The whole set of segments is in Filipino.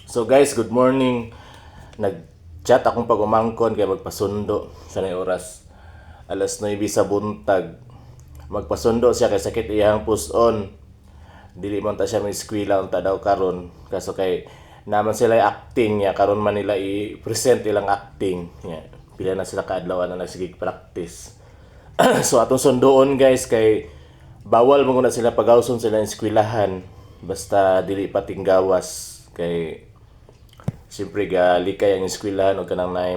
So guys, good morning. Nag-chat akong pag-umangkon kaya magpasundo sa nay oras. Alas 9 sa buntag. Magpasundo siya kay sakit iyang puson. Dili man ta siya may eskwela unta daw karon. Kaso kay naman sila acting ya karon man nila i-present ilang acting. Ya, pila na sila kaadlaw na nagsigig practice. So atong sundoon guys kay bawal mo na sila pagawson sila ng eskwelahan basta dili pating gawas kay siyempre likay ang eskwelahan o kanang naay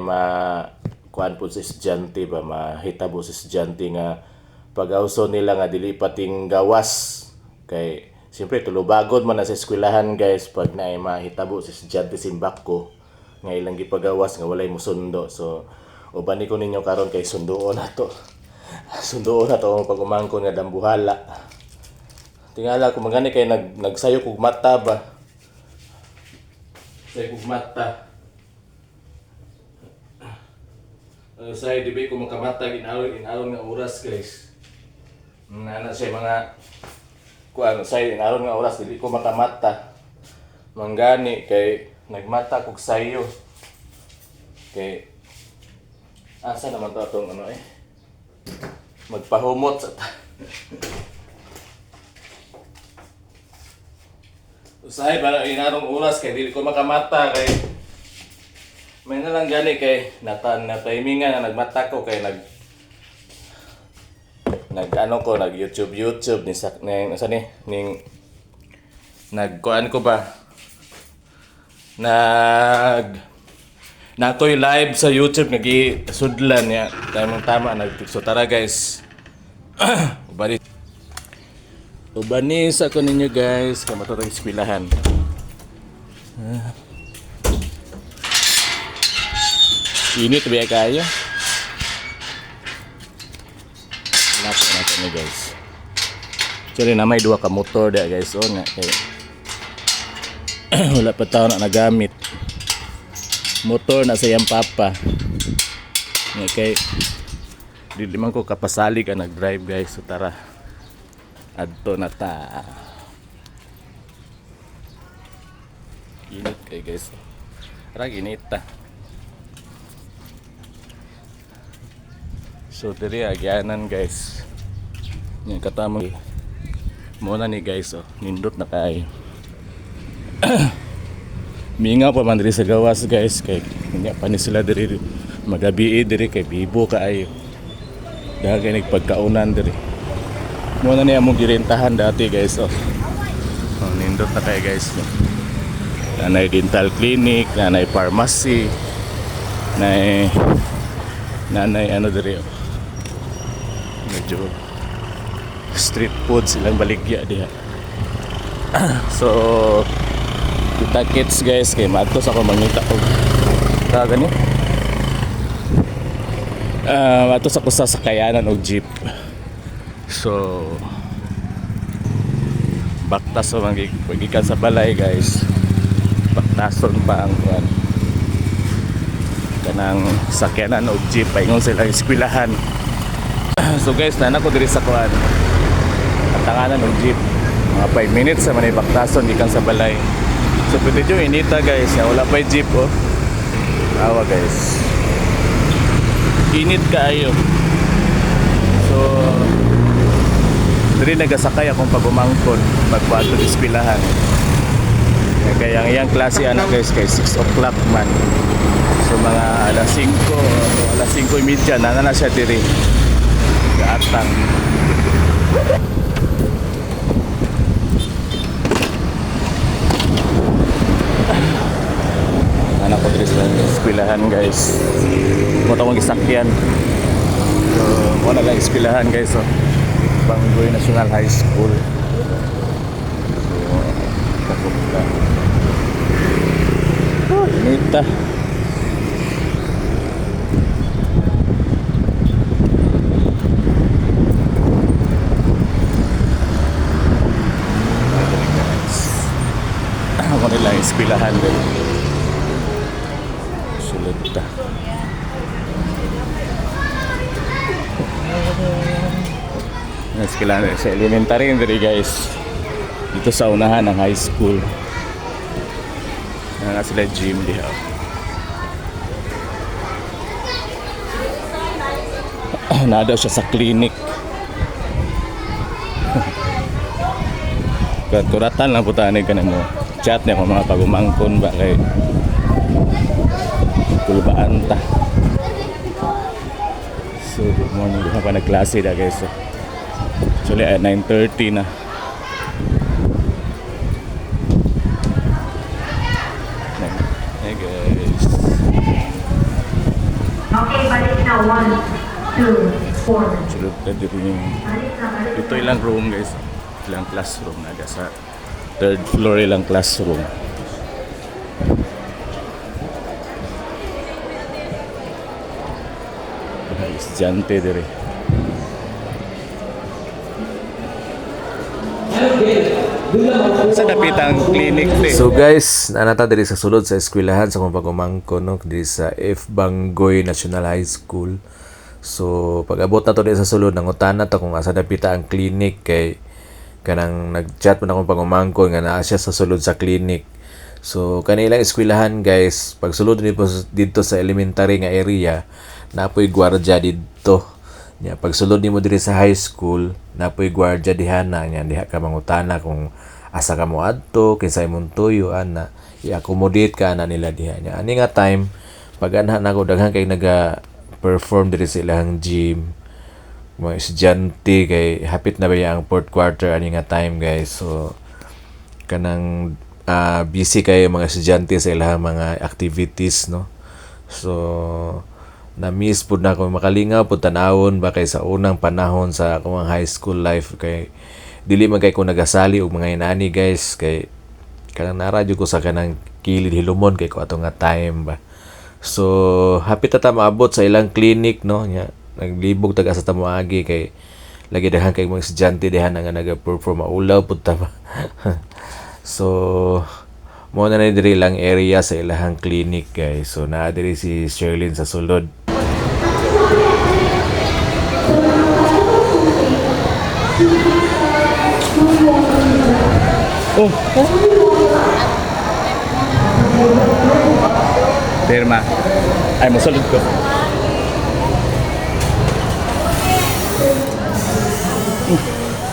kuan po sa estudyante ba mahitabo sa estudyante nga pag-awson nila nga dili pating gawas kay siyempre tulubagod man na sa eskwelahan guys pag naay mahitabo sa estudyante simbak ko nga ilang gipagawas nga walay mosundo. So uban ko ninyo karon kay sunduon nato ang pag-umangkon nga dambuhala. Tingala ko magani kay nagsayo kog mata ba. Sayo kog mata. Sayo di ba ko makamata inaron nga oras guys. Nana siya mga kuan sayo inaron nga oras dili ko makamata. Manggani kay nagmata kog sayo. Kay asa naman to atong magpahumot sa usahay para inarong oras kay dili ko makamata kay may nalang gani kay natimingan na nagmata ko kay nag YouTube nagkuan ko ba natoy live sa YouTube nagi-sudlan niya tama so tara guys. Ubanis ako ninyo guys kaya matutong eskwelahan. Init ba kayo? Lakas na natin guys. Actually na may dua ka motor da guys o nga kaya wala pa tao na nagamit motor na sa iyang papa nga kay di man ko kapasali ka nag-drive guys. So tara adto na ta. Init kay guys. Tara ginit ta. So diri agyanan guys. Yan katama muna ni guys nindot na kay minga pa man diri sa gawas guys kay nya pa ni sila diri magabi diri kay bibo kaayo. Dahil nagpagkaunan diri. Muna niya mong girentahan dati guys nindot na kay guys nanay dental clinic, nanay pharmacy, nanay diri medyo street food silang baligya diha. So kita kids guys kay matos ako mangita og gani matos ako sa sakayanan og jeep. So baktas o magigikan sa balay guys, baktason pa ang kanang sakyanan og jeep paingon sila eskwelahan. So guys nana ko diri sa kuan tanganan og jeep mga 5 minutes sa manay baktason gikan sa balay. So pwede nyo inita guys ya wala pa jeep awa guys init kaayo. So diri nagasakay akong pagumangkon magpaadto sa eskwelahan kaya ang iyang klase anak guys kay 6 o'clock man. So mga alas 5 alas 5:30 na siya diri gaatang. Anak ko diri sa eskwelahan guys. Mo tawag gisakyan. So mo na lang eskwelahan guys Banggoy National High School. So kapuka. Inita. Ako nila eskwelahan din. Sulit ta. Eskwelahan sa elementary diri guys. Dito sa unahan ng high school. Nga sila gym diha. Nada siya sa clinic. Kuratan lang po tayo ka na mo. Chat niya kung mga pagumangkon ba kay kulbaan ta. So good morning. Di pa nagklase na guys. So, actually at 9:30 na. Hey guys. Okay, balik na. 1, 2, 4. Sulod na dito yung ito ilang room guys. Ilang classroom na sa third floor ilang classroom. Estudyante dire. Sa dapitang clinic din. So guys, nanata diri sa sulod sa eskwelahan sa kung pagumangko no diri sa F. Bangoy National High School. So pag-abot na to diri sa sulod nangutana ta kung asa dapita ang clinic kay kanang nag-chat man akong pagumangko nga naa siya sa sulod sa clinic. So kanilang eskwelahan guys, pag sulod dito sa elementary nga area, napoy gwardiya dito. Nya pag sulod nimo diri sa high school, napoy gwardiya dihana nya diha ka mangutana kung asa ka mo adto kinsa imong tuyo ana i-accommodate ka na nila diha nya. Ani nga time pag anha nako daghan kay naga-perform diri sa ilang gym. Mga estudyante kay hapit na ba ang fourth quarter ani nga time guys. So kanang busy kay mga estudyante sa ilang mga activities no. So na-miss pud na ko makalingaw pud tan-awon ba kay sa unang panahon sa akong high school life kay dili man kay ko nagasali og mga inani guys kay kanang naradyo ko sa kanang kilid hilumon kay ko ato nga time ba. So hapit ta maabot sa ilang clinic no nya naglibog taga sa tamoagi kay lagi daghan kay mga estudyante diha nga naga-perform maulaw pud ta ba. So mo na diri lang area sa ilahang clinic guys. So naa diri si Sherlyn sa sulod. Terma. Ay mosulod ko.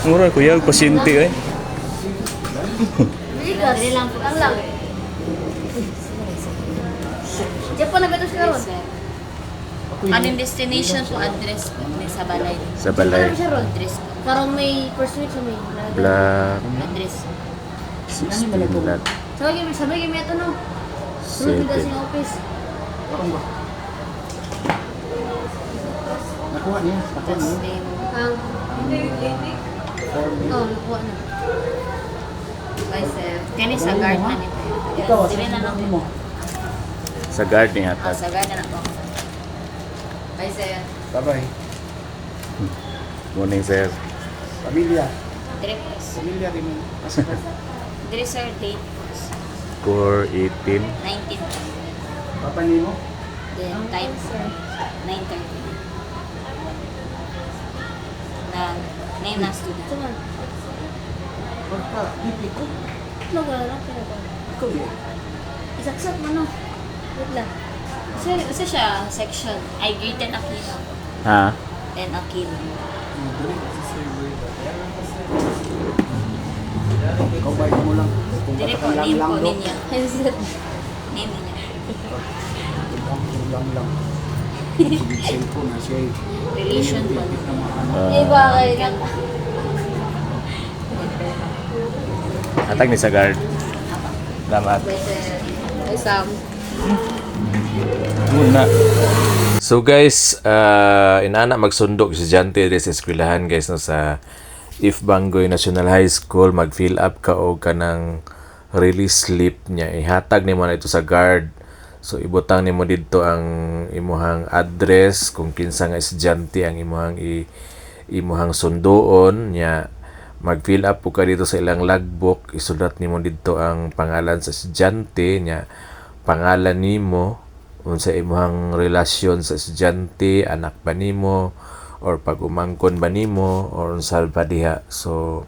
Mura kuya pasyente eh. Dili lang po lang. Diyan po na ba ito siya ron? Anong destination po, address po? May sa balay. Sa balay. Ano siya ron? Address po. Karong may pursuit sa may. Black Address. 16 lat. Sabay game ito no? Sunod na sa office. Nakuha niya. That's name. Oh, nakuha na. Bye, sir. Kani sa guard na nito. Ikaw, Dili na lang mo. Sa guard ni hatag. Sa guard na po. Bye, sir. Bye-bye. Morning sir. Pamilya. Direct. Pamilya rin. Dili, sir, date. Core 18. 19. Papa niyo mo? Then, time, sir. 9:30. Name na student. Pagka, pipi ko. Wala lang, pero Ikaw yun. isaksak mo, no? Wait lang. Kasi siya, section. I grade 10 Aquino. Ha? 10 Aquino. Ikaw ba mo lang? Dili po, name po ninyo. Name ninyo. Lang. Cellphone na siya. Relation po. Iba kayo lang. Hatag ni sa guard. Salamat. Ay, Sam. Muna. So guys, inana magsundok si estudyante diri sa eskwelahan guys no sa F. Bangoy National High School mag-fill up ka og kanang release slip niya ihatag nimo na ito sa guard. So ibutang nimo didto ang imuhang address kung kinsa nga estudyante ang imuhang sundoon nya mag-fill up po ka dito sa ilang logbook isulat nimo didto ang pangalan sa estudyante nya pangalan nimo unsa imuhang relasyon sa estudyante anak ba nimo or pag umangkon ba nimo or unsa ba diha. So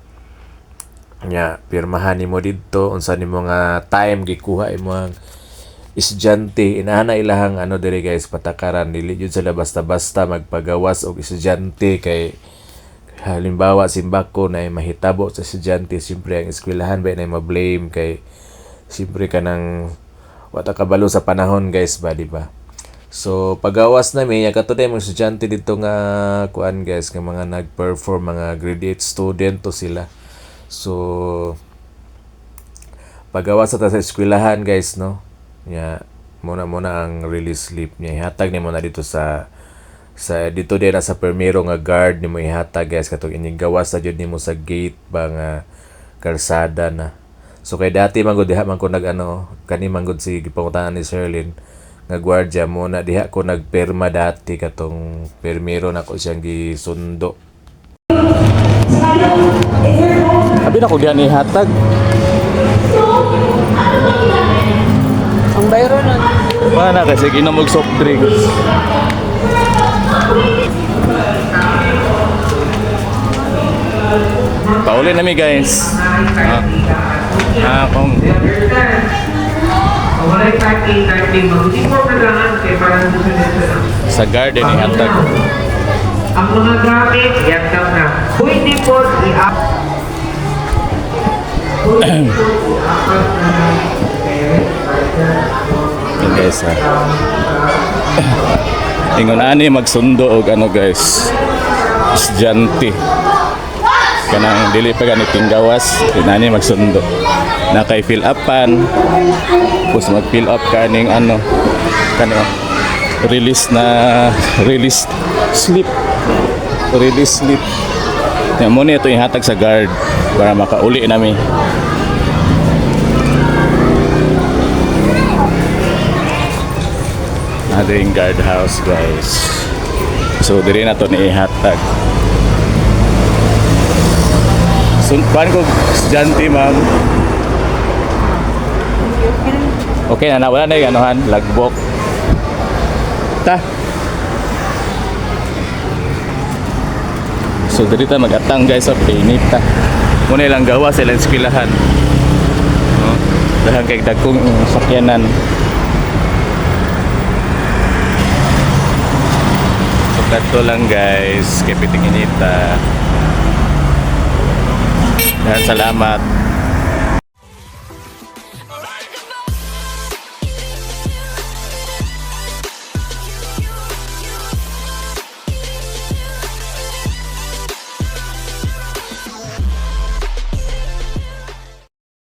Nya pirmahan nimo didto unsa nimo nga time gikuha imo ang estudyante inaana ilahang ano diri guys patakaran dili jud sila basta-basta magpagawas og estudyante kay halimbawa simbako na mahitabo sa estudyante siyempre ang eskwelahan ba na ma-blame kay siyempre kanang wata kabalo sa panahon guys ba di ba. So pagawas na mi katuday mga estudyante dito nga kuan guys nga mga nag-perform mga grade 8 student to sila. So pagawas sa eskwelahan guys no. Ya muna ang release slip niya ihatag nimo na dito sa dito din sa permero nga guard nimo ihatag guys katong ining gawas sa jud nimo sa gate ba nga kalsada na. So kay dati man gud diha man ko kani man gud si gipangutanan ni Sherlyn nga gwardiya mo na diha ko nagperma dati katong permero na ko siyang gisundo. Abi na ko diyan ihatag. Ang bayro na. Mana kasi ginom og soft drinks. Pauli na mi guys. Kung Walay parking, hindi mo kailangan kay parang sa garden ihatag. ang mga gamit, yan daw na. Pwede po i-up. Yan guys ha. Ingon ani magsundo og ano guys. Estudyante. Kanang dili pa ganiting gawas, inani magsundo. Na kay fill upan. Tapos mag-fill up kaning ano release slip. Release slip. Yan mo ito ihatag sa guard para makauli nami. Ating guard house guys. So diri na to ni ihatag. Sunpan ko estudyante ma'am. Okay na wala na yung anuhan, lagbok. Ta. So diri ta mag-atang guys sa pinit ta. Muna ilang gawa sa ilang eskwelahan. No? Dahang kay dagkong sakyanan. So kadto lang guys, kay piting inita. Dan salamat.